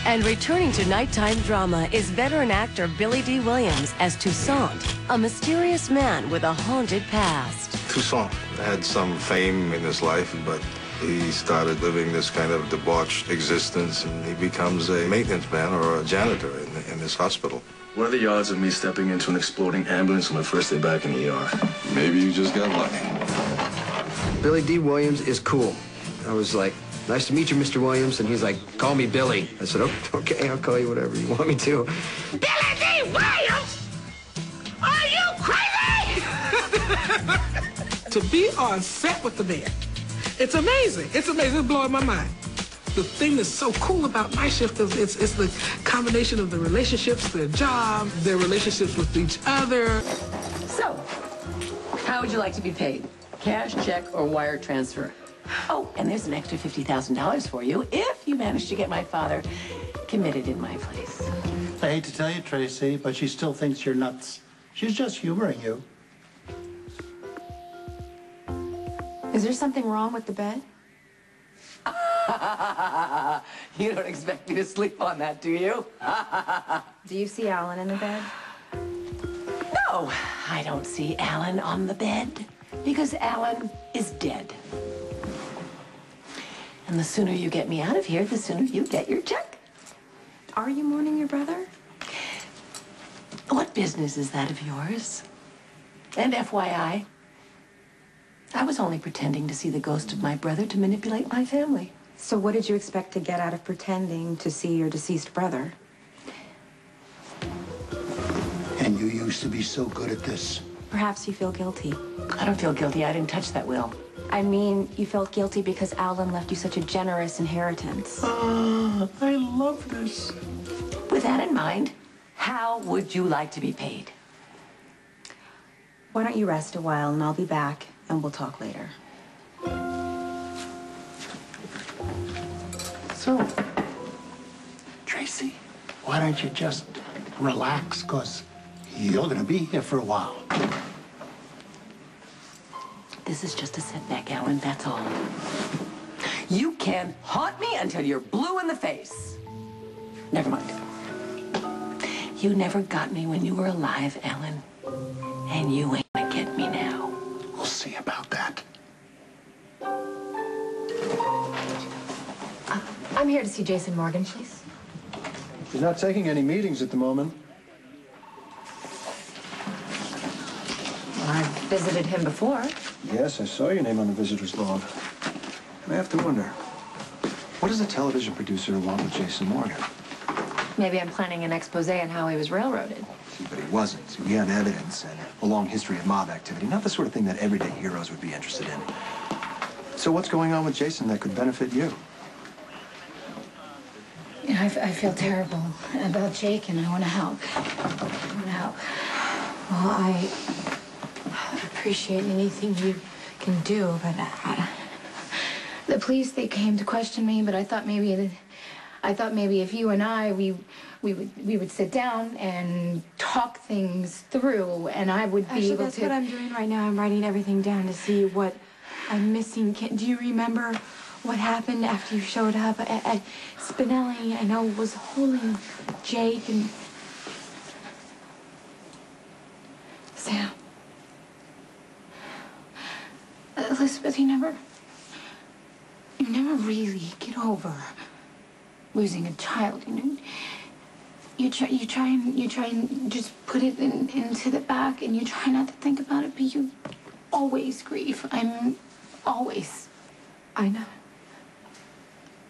And returning to nighttime drama is veteran actor Billy Dee Williams as Toussaint, a mysterious man with a haunted past. Toussaint had some fame in his life, but he started living this kind of debauched existence, and he becomes a maintenance man or a janitor in this hospital. What are the odds of me stepping into an exploding ambulance on my first day back in the ER? Maybe you just got lucky. Billy Dee Williams is cool. I was like, nice to meet you, Mr. Williams. And he's like, call me Billy. I said, okay, I'll call you whatever you want me to. Billy Dee Williams? Are you crazy? To be on set with the man, it's amazing. It's amazing. It's blowing my mind. The thing that's so cool about my shift is it's the combination of the relationships, their job, their relationships with each other. So, how would you like to be paid? Cash, check, or wire transfer? Oh, and there's an extra $50,000 for you if you manage to get my father committed in my place. I hate to tell you, Tracy, but she still thinks you're nuts. She's just humoring you. Is there something wrong with the bed? You don't expect me to sleep on that, do you? Do you see Alan in the bed? No, I don't see Alan on the bed because Alan is dead. And the sooner you get me out of here, the sooner you get your check. Are you mourning your brother? What business is that of yours? And FYI, I was only pretending to see the ghost of my brother to manipulate my family. So what did you expect to get out of pretending to see your deceased brother? And you used to be so good at this. Perhaps you feel guilty. I don't feel guilty. I didn't touch that will. I mean, you felt guilty because Alan left you such a generous inheritance. I love this. With that in mind, how would you like to be paid? Why don't you rest a while and I'll be back and we'll talk later. So, Tracy, why don't you just relax, because you're going to be here for a while. This is just a setback, Alan, that's all. You can haunt me until you're blue in the face. Never mind. You never got me when you were alive, Alan. And you ain't gonna get me now. We'll see about that. I'm here to see Jason Morgan, please. He's not taking any meetings at the moment. I've visited him before. Yes, I saw your name on the visitor's log. And I have to wonder, what does a television producer want with Jason Morgan? Maybe I'm planning an expose on how he was railroaded. See, but he wasn't. See, we had evidence and a long history of mob activity, not the sort of thing that everyday heroes would be interested in. So what's going on with Jason that could benefit you? You know, I feel terrible about Jake, and I want to help. Well, I appreciate anything you can do, but the police, they came to question me, but I thought maybe if you and I, we would sit down and talk things through, and I would be able to. That's what I'm doing right now. I'm writing everything down to see what I'm missing. Do you remember what happened after you showed up? Spinelli, I know, was holding Jake and Sam. Elizabeth, you never really get over losing a child. You know, you try and just put it into the back, and you try not to think about it, but you always grieve. Always. I know.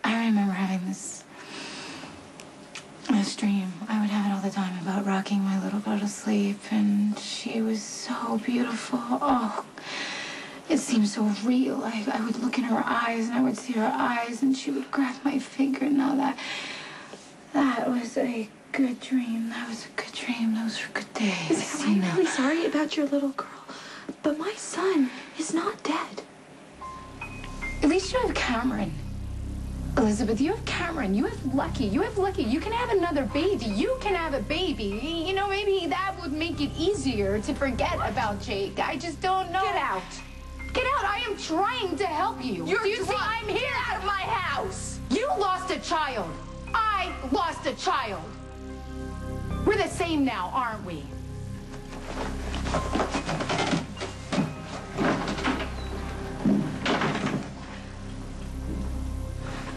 I remember having this dream. I would have it all the time about rocking my little girl to sleep, and she was so beautiful. Oh, it seemed so real. I would look in her eyes, and I would see her eyes, and she would grab my finger. Now that was a good dream. That was a good dream. Those were good days. I'm really sorry about your little girl, but my son is not dead. At least you have Cameron. Elizabeth, you have Cameron. You have Lucky. You have Lucky. You can have another baby. You can have a baby. You know, maybe that would make it easier to forget about Jake. I just don't know. Get out. Get out. I am trying to help you. You're Do you see? drunk. I'm here. Get out of my house. You lost a child. I lost child. We're the same now, aren't we?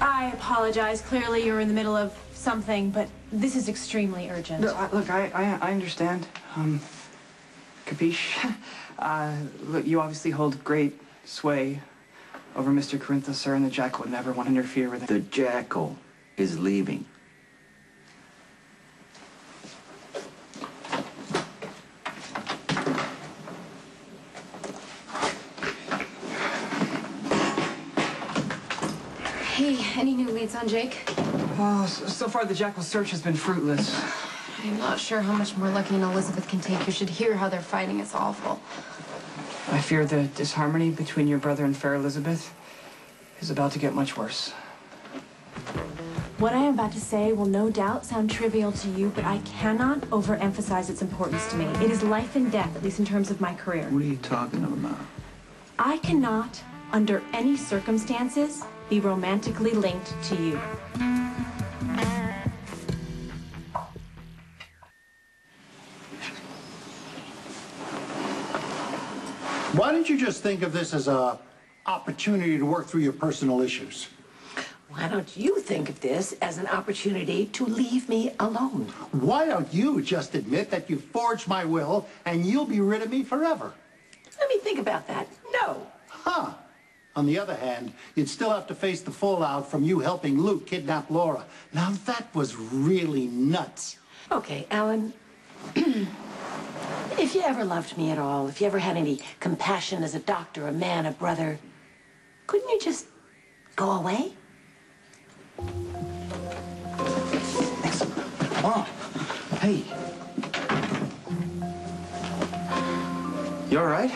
I apologize. Clearly you're in the middle of something, but this is extremely urgent. No, look, I understand. Capiche? Look, you obviously hold great sway over Mr. Corinthos, sir, and the Jackal would never want to interfere with it. The Jackal is leaving. Hey, any new leads on Jake? So far the Jackal's search has been fruitless. I'm not sure how much more Lucky and Elizabeth can take. You should hear how they're fighting. It's awful. I fear the disharmony between your brother and Fair Elizabeth is about to get much worse. What I am about to say will no doubt sound trivial to you, but I cannot overemphasize its importance to me. It is life and death, at least in terms of my career. What are you talking about? I cannot, under any circumstances, be romantically linked to you. Why don't you just think of this as an opportunity to work through your personal issues? Why don't you think of this as an opportunity to leave me alone? Why don't you just admit that you forged my will and you'll be rid of me forever? Let me think about that. No. Huh. On the other hand, you'd still have to face the fallout from you helping Luke kidnap Laura. Now that was really nuts. Okay, Alan. If you ever loved me at all, if you ever had any compassion as a doctor, a man, a brother, couldn't you just go away? Mom, hey. You all right?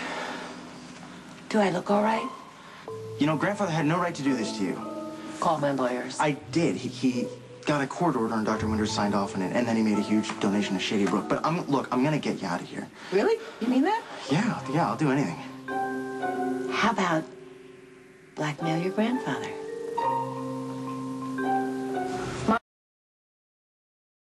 Do I look all right? You know, Grandfather had no right to do this to you. Call my lawyers. I did. He got a court order and Dr. Winters signed off on it, and then he made a huge donation to Shady Brook. But look, I'm gonna get you out of here. Really? You mean that? Yeah, I'll do anything. How about blackmail your grandfather?